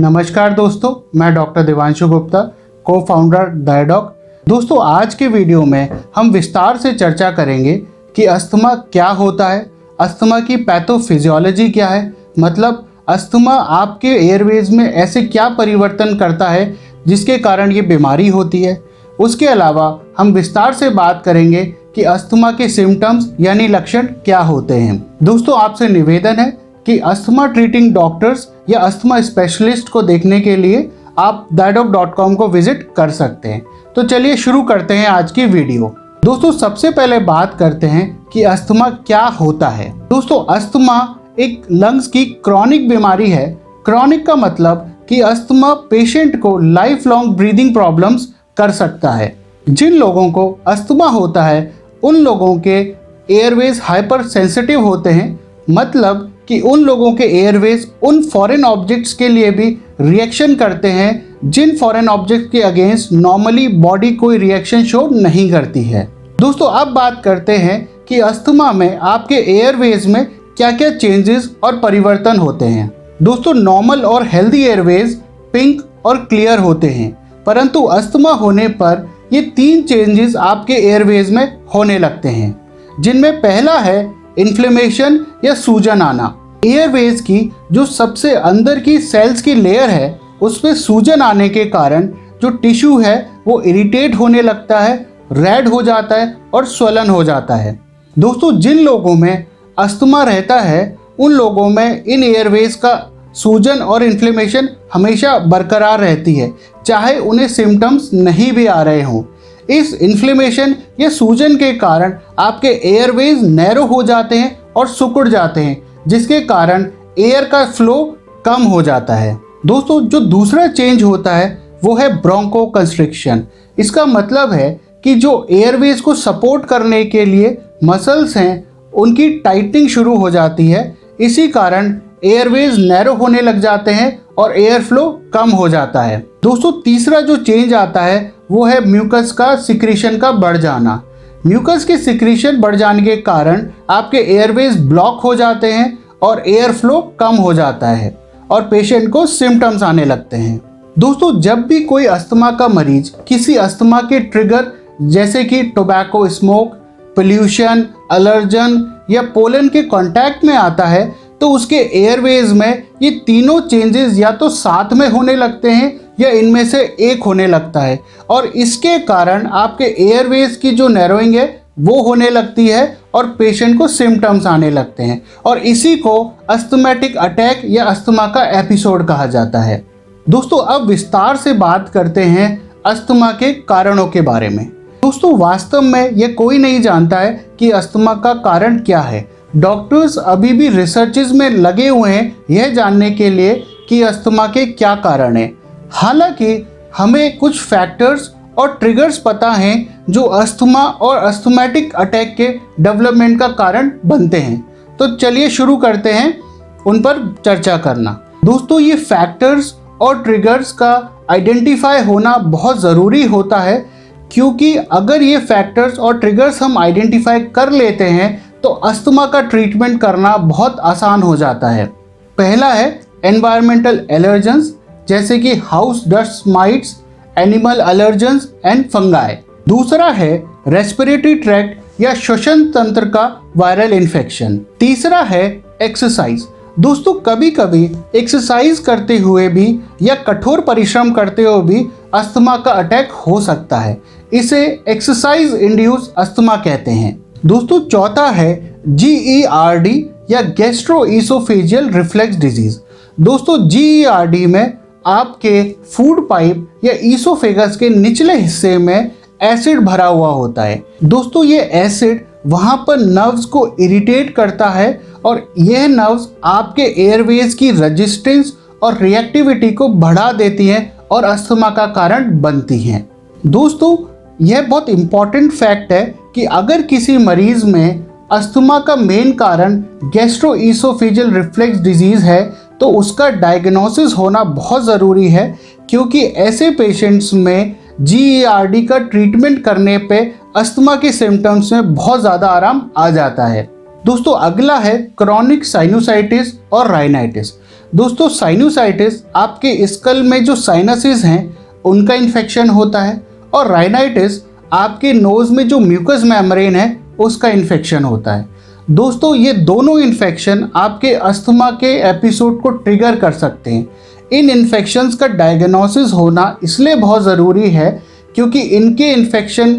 नमस्कार दोस्तों, मैं डॉक्टर देवांशु गुप्ता, को फाउंडर डायडॉक। दोस्तों, आज के वीडियो में हम विस्तार से चर्चा करेंगे कि अस्थमा क्या होता है, अस्थमा की पैथोफिजियोलॉजी क्या है, मतलब अस्थमा आपके एयरवेज में ऐसे क्या परिवर्तन करता है जिसके कारण ये बीमारी होती है। उसके अलावा हम विस्तार से बात करेंगे कि अस्थमा के सिम्टम्स यानी लक्षण क्या होते हैं। दोस्तों, आपसे निवेदन है कि अस्थमा ट्रीटिंग डॉक्टर्स या अस्थमा स्पेशलिस्ट को देखने के लिए आप डायडॉक.com को विजिट कर सकते हैं। तो चलिए शुरू करते हैं आज की वीडियो। दोस्तों, सबसे पहले बात करते हैं कि अस्थमा क्या होता है। दोस्तों, अस्थमा एक लंग्स की क्रॉनिक बीमारी है। क्रॉनिक का मतलब कि अस्थमा पेशेंट को लाइफ लॉन्ग ब्रीदिंग प्रॉब्लम्स कर सकता है। जिन लोगों को अस्थमा होता है उन लोगों के एयरवेज हाइपर सेंसिटिव होते हैं, मतलब कि उन लोगों के एयरवेज उन फॉरेन ऑब्जेक्ट्स के लिए भी रिएक्शन करते हैं जिन फॉरेन ऑब्जेक्ट के अगेंस्ट नॉर्मली बॉडी कोई रिएक्शन शो नहीं करती है। दोस्तों, अब बात करते हैं कि अस्थमा में आपके एयरवेज में क्या क्या चेंजेस और परिवर्तन होते हैं। दोस्तों, नॉर्मल और हेल्दी एयरवेज पिंक और क्लियर होते हैं, परंतु अस्थमा होने पर ये 3 चेंजेस आपके एयरवेज में होने लगते हैं, जिनमें पहला है इन्फ्लेमेशन या सूजन आना। एयरवेज की जो सबसे अंदर की सेल्स की लेयर है उसमें सूजन आने के कारण जो टिश्यू है वो इरिटेट होने लगता है, रेड हो जाता है और स्वलन हो जाता है। दोस्तों, जिन लोगों में अस्थमा रहता है उन लोगों में इन एयरवेज का सूजन और इन्फ्लेमेशन हमेशा बरकरार रहती है, चाहे उन्हें सिम्टम्स नहीं भी आ रहे हों। इस इन्फ्लेमेशन या सूजन के कारण आपके एयरवेज नैरो हो जाते हैं और सिकुड़ जाते हैं, जिसके कारण एयर का फ्लो कम हो जाता है। दोस्तों, जो दूसरा चेंज होता है वो है ब्रोंको कंस्ट्रिक्शन। इसका मतलब है कि जो एयरवेज को सपोर्ट करने के लिए मसल्स हैं उनकी टाइटनिंग शुरू हो जाती है। इसी कारण एयरवेज नैरो होने लग जाते हैं और एयर फ्लो कम हो जाता है। दोस्तों, तीसरा जो चेंज आता है वो है म्यूकस का सिक्रीशन का बढ़ जाना। म्यूकस के सिक्रीशन बढ़ जाने के कारण आपके एयरवेज ब्लॉक हो जाते हैं और एयर फ्लो कम हो जाता है और पेशेंट को सिम्टम्स आने लगते हैं। दोस्तों, जब भी कोई अस्थमा का मरीज किसी अस्थमा के ट्रिगर जैसे कि टोबैको स्मोक, पोल्यूशन, एलर्जन या पोलन के कांटेक्ट में आता है तो उसके एयरवेज में ये तीनों चेंजेस या तो साथ में होने लगते हैं या इनमें से एक होने लगता है, और इसके कारण आपके एयरवेज की जो नैरोइंग है वो होने लगती है और पेशेंट को सिम्टम्स आने लगते हैं, और इसी को अस्थमैटिक अटैक या अस्थमा का एपिसोड कहा जाता है। दोस्तों, अब विस्तार से बात करते हैं अस्थमा के कारणों के बारे में। दोस्तों, वास्तव में यह कोई नहीं जानता है कि अस्थमा का कारण क्या है। डॉक्टर्स अभी भी रिसर्चेज में लगे हुए हैं यह जानने के लिए कि अस्थमा के क्या कारण हैं। हालांकि हमें कुछ फैक्टर्स और ट्रिगर्स पता हैं जो अस्थमा और अस्थमैटिक अटैक के डेवलपमेंट का कारण बनते हैं। तो चलिए शुरू करते हैं उन पर चर्चा करना। दोस्तों, ये फैक्टर्स और ट्रिगर्स का आइडेंटिफाई होना बहुत ज़रूरी होता है, क्योंकि अगर ये फैक्टर्स और ट्रिगर्स हम आइडेंटिफाई कर लेते हैं तो अस्थमा का ट्रीटमेंट करना बहुत आसान हो जाता है। पहला है एनवायरमेंटल एलर्जेंस, जैसे कि house dust mites, animal allergens and fungi. दूसरा है रेस्पिरेटरी ट्रैक्ट या श्वसन तंत्र का वायरल इन्फेक्शन। तीसरा है एक्सरसाइज। दोस्तों, कभी कभी एक्सरसाइज करते हुए भी या कठोर परिश्रम करते हुए भी अस्थमा का अटैक हो सकता है। इसे एक्सरसाइज इंड्यूस अस्थमा कहते हैं। दोस्तों, चौथा है GERD या गैस्ट्रोइसोफेजियल रिफ्लेक्स डिजीज। दोस्तों, GERD में आपके फूड पाइप या ईसोफेगस के निचले हिस्से में एसिड भरा हुआ होता है। दोस्तों, ये एसिड वहाँ पर नर्व्स को इरिटेट करता है और यह नर्व्स आपके एयरवेज की रेजिस्टेंस और रिएक्टिविटी को बढ़ा देती हैं और अस्थमा का कारण बनती हैं। दोस्तों, यह बहुत इम्पॉर्टेंट फैक्ट है कि अगर किसी मरीज में अस्थमा का मेन कारण गैस्ट्रोइसोफेजियल रिफ्लेक्स डिजीज़ है तो उसका डायग्नोसिस होना बहुत ज़रूरी है, क्योंकि ऐसे पेशेंट्स में GERD का ट्रीटमेंट करने पे अस्थमा के सिम्टम्स में बहुत ज़्यादा आराम आ जाता है। दोस्तों, अगला है क्रॉनिक साइनोसाइटिस और राइनाइटिस। दोस्तों साइनोसाइटिस आपके स्कल में जो साइनसेस हैं उनका इन्फेक्शन होता है, और राइनाइटिस आपके नोज में जो म्यूकस मेम्ब्रेन है उसका इन्फेक्शन होता है। दोस्तों ये दोनों इन्फेक्शन आपके अस्थमा के एपिसोड को ट्रिगर कर सकते हैं। इन इन्फेक्शंस का डायग्नोसिस होना इसलिए बहुत ज़रूरी है क्योंकि इनके इन्फेक्शन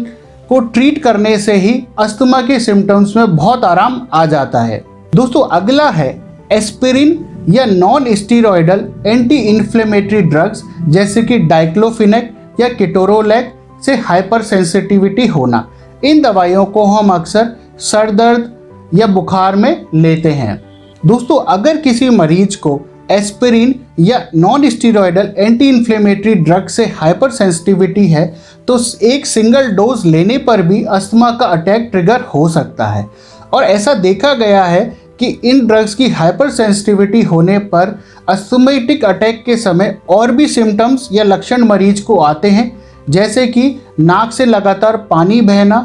को ट्रीट करने से ही अस्थमा के सिम्टम्स में बहुत आराम आ जाता है। दोस्तों अगला है एस्पिरिन या non steroidal anti inflammatory drugs जैसे कि डाइक्लोफिनेक या केटोरोलैक से हाइपर सेंसिटिविटी होना। इन दवाइयों को हम अक्सर सर दर्द या बुखार में लेते हैं। दोस्तों अगर किसी मरीज को एस्पिरिन या non steroidal anti inflammatory drug से हाइपर सेंसिटिविटी है तो एक सिंगल डोज लेने पर भी अस्थमा का अटैक ट्रिगर हो सकता है। और ऐसा देखा गया है कि इन ड्रग्स की हाइपर सेंसिटिविटी होने पर अस्थमेटिक अटैक के समय और भी सिम्टम्स या लक्षण मरीज को आते हैं, जैसे कि नाक से लगातार पानी बहना,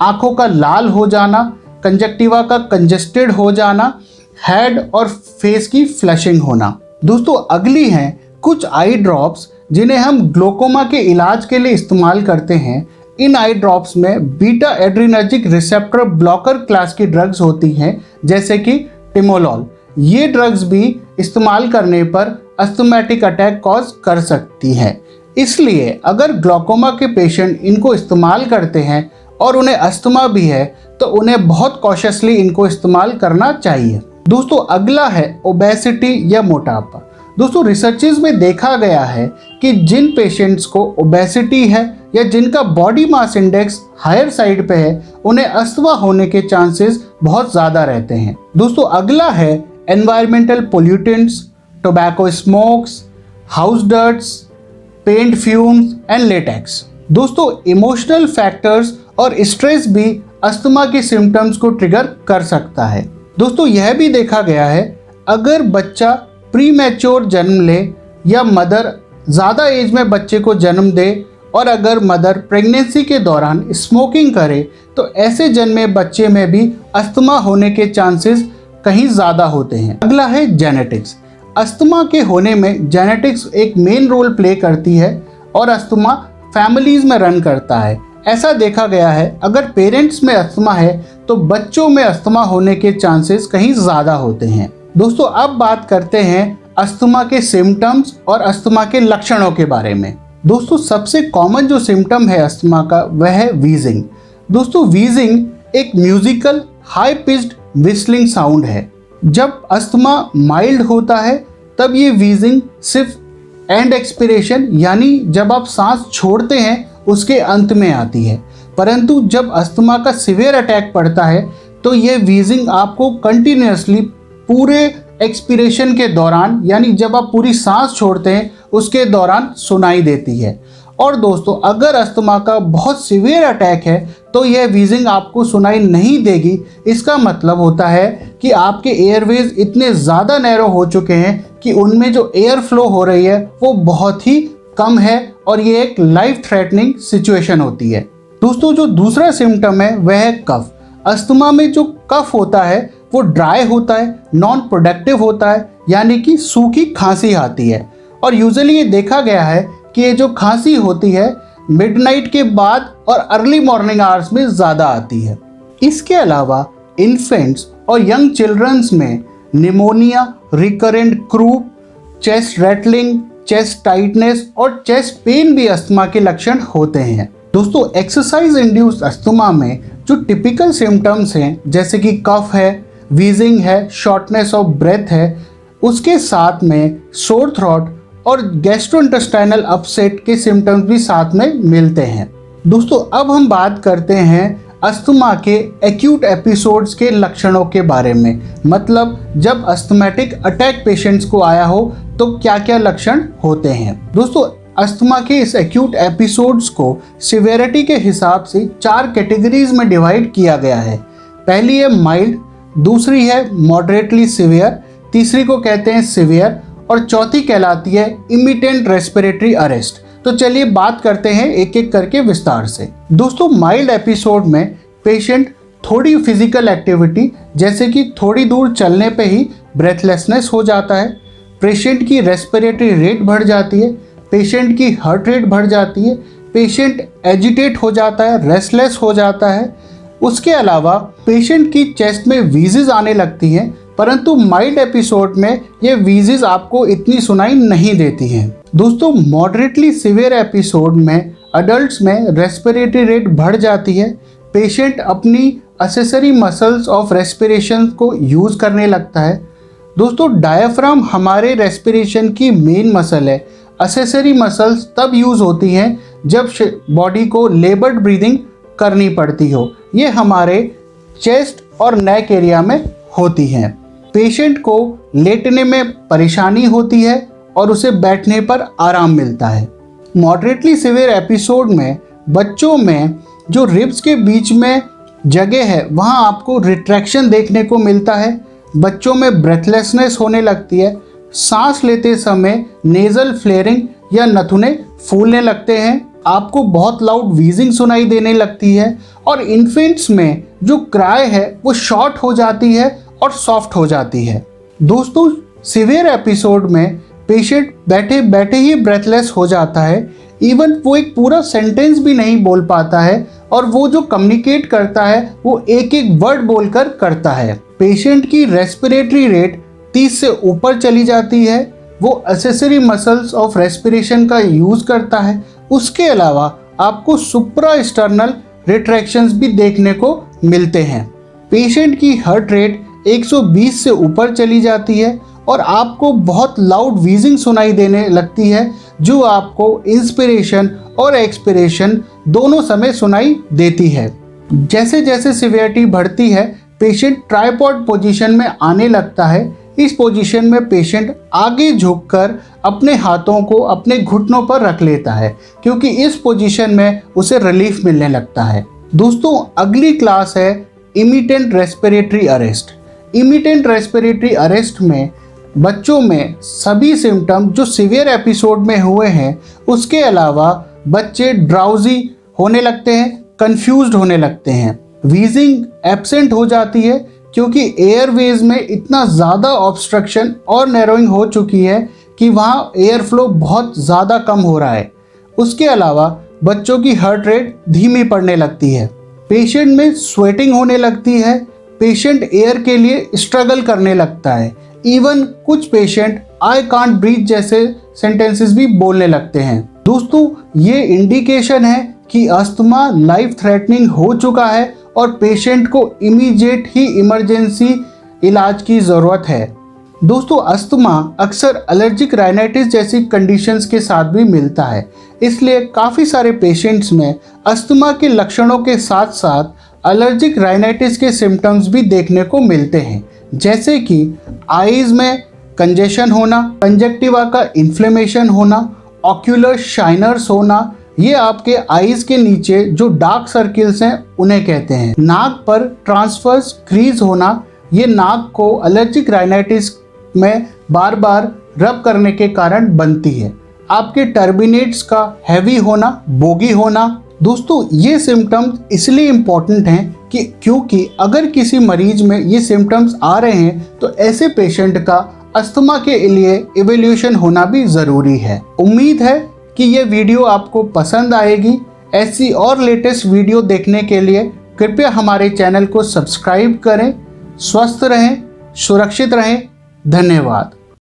आंखों का लाल हो जाना, कंजक्टिवा का कंजेस्टेड हो जाना, हेड और फेस की फ्लशिंग होना। दोस्तों अगली हैं कुछ आई ड्रॉप्स जिन्हें हम ग्लोकोमा के इलाज के लिए इस्तेमाल करते हैं। इन आई ड्रॉप्स में beta adrenergic receptor blocker class की ड्रग्स होती हैं जैसे कि टिमोलॉल। ये ड्रग्स भी इस्तेमाल करने पर अस्थमेटिक अटैक कॉज कर सकती हैं। इसलिए अगर ग्लोकोमा के पेशेंट इनको इस्तेमाल करते हैं और उन्हें अस्थमा भी है तो उन्हें बहुत कॉशियसली इनको इस्तेमाल करना चाहिए। दोस्तों अगला है ओबेसिटी या मोटापा। दोस्तों रिसर्चेस में देखा गया है कि जिन पेशेंट्स को ओबेसिटी है या जिनका body mass index higher side पे है उन्हें अस्थमा होने के चांसेस बहुत ज़्यादा रहते हैं। दोस्तों अगला है environmental pollutants, tobacco smokes, house dirts, paint fumes and latex. दोस्तों इमोशनल फैक्टर्स और स्ट्रेस भी अस्थमा के सिम्टम्स को ट्रिगर कर सकता है। दोस्तों यह भी देखा गया है अगर बच्चा प्री मैच्योर जन्म ले या मदर ज़्यादा एज में बच्चे को जन्म दे और अगर मदर प्रेगनेंसी के दौरान स्मोकिंग करे तो ऐसे जन्मे बच्चे में भी अस्थमा होने के चांसेस कहीं ज़्यादा होते हैं। अगला है जेनेटिक्स। अस्थमा के होने में जेनेटिक्स एक मेन रोल प्ले करती है और अस्थमा फैमिलीज़ में रन करता है। ऐसा देखा गया है अगर पेरेंट्स में अस्थमा है तो बच्चों में अस्थमा होने के चांसेस कहीं ज़्यादा होते हैं। दोस्तों अब बात करते हैं अस्थमा के सिम्टम्स और अस्थमा के लक्षणों के बारे में। दोस्तों सबसे कॉमन जो सिम्टम है अस्थमा का वह है वीजिंग। दोस्तों वीजिंग एक musical high pitched whistling sound है। जब अस्थमा माइल्ड होता है तब ये वीजिंग सिर्फ एंड एक्सपिरेशन यानी जब आप सांस छोड़ते हैं उसके अंत में आती है, परंतु जब अस्थमा का सीवियर अटैक पड़ता है तो ये वीजिंग आपको कंटिन्यूसली पूरे एक्सपिरेशन के दौरान यानी जब आप पूरी सांस छोड़ते हैं उसके दौरान सुनाई देती है। और दोस्तों अगर अस्थमा का बहुत सीवियर अटैक है तो यह वीजिंग आपको सुनाई नहीं देगी। इसका मतलब होता है कि आपके एयरवेज इतने ज़्यादा नैरो हो चुके हैं कि उनमें जो एयर फ्लो हो रही है वो बहुत ही कम है और ये एक लाइफ थ्रेटनिंग सिचुएशन होती है। दोस्तों जो दूसरा सिम्टम है वह है कफ। अस्थमा में जो कफ होता है वो ड्राई होता है, नॉन प्रोडक्टिव होता है, यानी कि सूखी खांसी आती है। और यूजुअली ये देखा गया है कि ये जो खांसी होती है मिडनाइट के बाद और अर्ली मॉर्निंग आवर्स में ज़्यादा आती है। इसके अलावा इन्फेंट्स और यंग चिल्ड्रंस में pneumonia, recurrent croup, chest rattling, chest tightness और चेस्ट पेन भी अस्थमा के लक्षण होते हैं। दोस्तों एक्सरसाइज इंड्यूस्ड अस्थमा में जो टिपिकल सिम्टम्स हैं जैसे कि कफ है, वीजिंग है, शॉर्टनेस ऑफ ब्रेथ है, उसके साथ में सोर थ्रोट और गैस्ट्रोइंटेस्टाइनल अपसेट के सिम्टम्स भी साथ में मिलते हैं। दोस्तों अब हम बात करते हैं अस्थमा के एक्यूट एपिसोड्स के लक्षणों के बारे में, मतलब जब अस्थमेटिक अटैक पेशेंट्स को आया हो तो क्या क्या लक्षण होते हैं। दोस्तों अस्थमा के इस एक्यूट एपिसोड्स को सिवियरिटी के हिसाब से 4 कैटेगरीज में डिवाइड किया गया है। पहली है माइल्ड, दूसरी है मॉडरेटली सिवियर, तीसरी को कहते हैं सिवियर और चौथी कहलाती है इमिटेंट रेस्पिरेटरी अरेस्ट। तो चलिए बात करते हैं एक एक करके विस्तार से। दोस्तों माइल्ड एपिसोड में पेशेंट थोड़ी फिजिकल एक्टिविटी जैसे कि थोड़ी दूर चलने पे ही ब्रेथलेसनेस हो जाता है, पेशेंट की रेस्पिरेटरी रेट बढ़ जाती है, पेशेंट की हार्ट रेट बढ़ जाती है, पेशेंट एजिटेट हो जाता है, रेस्टलेस हो जाता है। उसके अलावा पेशेंट की चेस्ट में वीजेस आने लगती हैं, परंतु माइल्ड एपिसोड में ये वीजेस आपको इतनी सुनाई नहीं देती हैं। दोस्तों, मॉडरेटली सीवियर एपिसोड में अडल्ट्स में रेस्पिरेटरी रेट बढ़ जाती है, पेशेंट अपनी एक्सेसरी मसल्स ऑफ रेस्पिरेशन को यूज़ करने लगता है। दोस्तों, डायफ्राम हमारे रेस्पिरेशन की मेन मसल है। एक्सेसरी मसल्स तब यूज़ होती हैं जब बॉडी को लेबर्ड ब्रीदिंग करनी पड़ती हो। ये हमारे चेस्ट और नेक एरिया में होती हैं। पेशेंट को लेटने में परेशानी होती है और उसे बैठने पर आराम मिलता है। मॉडरेटली सीवियर एपिसोड में बच्चों में जो रिब्स के बीच में जगह है वहाँ आपको रिट्रैक्शन देखने को मिलता है। बच्चों में ब्रेथलेसनेस होने लगती है, सांस लेते समय नेज़ल फ्लेयरिंग या नथुने फूलने लगते हैं, आपको बहुत लाउड वीजिंग सुनाई देने लगती है और इन्फेंट्स में जो क्राई है वो शॉर्ट हो जाती है और सॉफ्ट हो जाती है। दोस्तों, सीवियर एपिसोड में पेशेंट बैठे बैठे ही ब्रेथलेस हो जाता है, इवन वो एक पूरा सेंटेंस भी नहीं बोल पाता है और वो जो कम्युनिकेट करता है वो एक एक वर्ड बोलकर करता है। पेशेंट की रेस्पिरेटरी रेट 30 से ऊपर चली जाती है, वो एक्सेसरी मसल्स ऑफ रेस्पिरेशन का यूज़ करता है। उसके अलावा आपको सुप्रास्टर्नल रिट्रैक्शंस भी देखने को मिलते हैं। पेशेंट की हार्ट रेट 120 से ऊपर चली जाती है और आपको बहुत लाउड वीजिंग सुनाई देने लगती है, जो आपको इंस्पिरेशन और एक्सपिरेशन दोनों समय सुनाई देती है। जैसे जैसे सिवियरिटी बढ़ती है, पेशेंट ट्राइपॉड पोजीशन में आने लगता है। इस पोजीशन में पेशेंट आगे झुककर अपने हाथों को अपने घुटनों पर रख लेता है, क्योंकि इस पोजीशन में उसे रिलीफ मिलने लगता है। दोस्तों, अगली क्लास है इमिटेंट रेस्पिरेटरी अरेस्ट। इमिटेंट रेस्पिरेटरी अरेस्ट में बच्चों में सभी सिम्टम जो सीवियर एपिसोड में हुए हैं, उसके अलावा बच्चे ड्राउजी होने लगते हैं, कंफ्यूज्ड होने लगते हैं, वीजिंग एब्सेंट हो जाती है क्योंकि एयरवेज में इतना ज़्यादा ऑब्स्ट्रक्शन और नैरोइंग हो चुकी है कि वहाँ एयर फ्लो बहुत ज़्यादा कम हो रहा है। उसके अलावा बच्चों की हार्ट रेट धीमी पड़ने लगती है, पेशेंट में स्वेटिंग होने लगती है, पेशेंट एयर के लिए स्ट्रगल करने लगता है, इवन कुछ पेशेंट आई कांट ब्रीथ जैसे सेंटेंसेस भी बोलने लगते हैं। दोस्तों, ये इंडिकेशन है कि अस्थमा लाइफ थ्रेटनिंग हो चुका है और पेशेंट को इमीडिएट ही इमरजेंसी इलाज की ज़रूरत है। दोस्तों, अस्थमा अक्सर एलर्जिक राइनाइटिस जैसी कंडीशंस के साथ भी मिलता है, इसलिए काफ़ी सारे पेशेंट्स में अस्थमा के लक्षणों के साथ साथ एलर्जिक राइनाइटिस के सिम्टम्स भी देखने को मिलते हैं, जैसे कि आईज में कंजेशन होना, कंजक्टिवा का इन्फ्लेमेशन होना, ऑक्यूलर शाइनर्स होना, ये आपके आईज के नीचे जो डार्क सर्किल्स हैं उन्हें कहते हैं। नाक पर ट्रांसवर्स क्रीज होना, ये नाक को एलर्जिक राइनाइटिस में बार बार रब करने के कारण बनती है। आपके टर्बिनेट्स का हैवी होना, बोगी होना। दोस्तों, ये सिम्टम्स इसलिए इम्पॉर्टेंट हैं कि क्योंकि अगर किसी मरीज में ये सिम्टम्स आ रहे हैं तो ऐसे पेशेंट का अस्थमा के लिए इवैल्यूएशन होना भी ज़रूरी है। उम्मीद है कि ये वीडियो आपको पसंद आएगी। ऐसी और लेटेस्ट वीडियो देखने के लिए कृपया हमारे चैनल को सब्सक्राइब करें। स्वस्थ रहें, सुरक्षित रहें। धन्यवाद।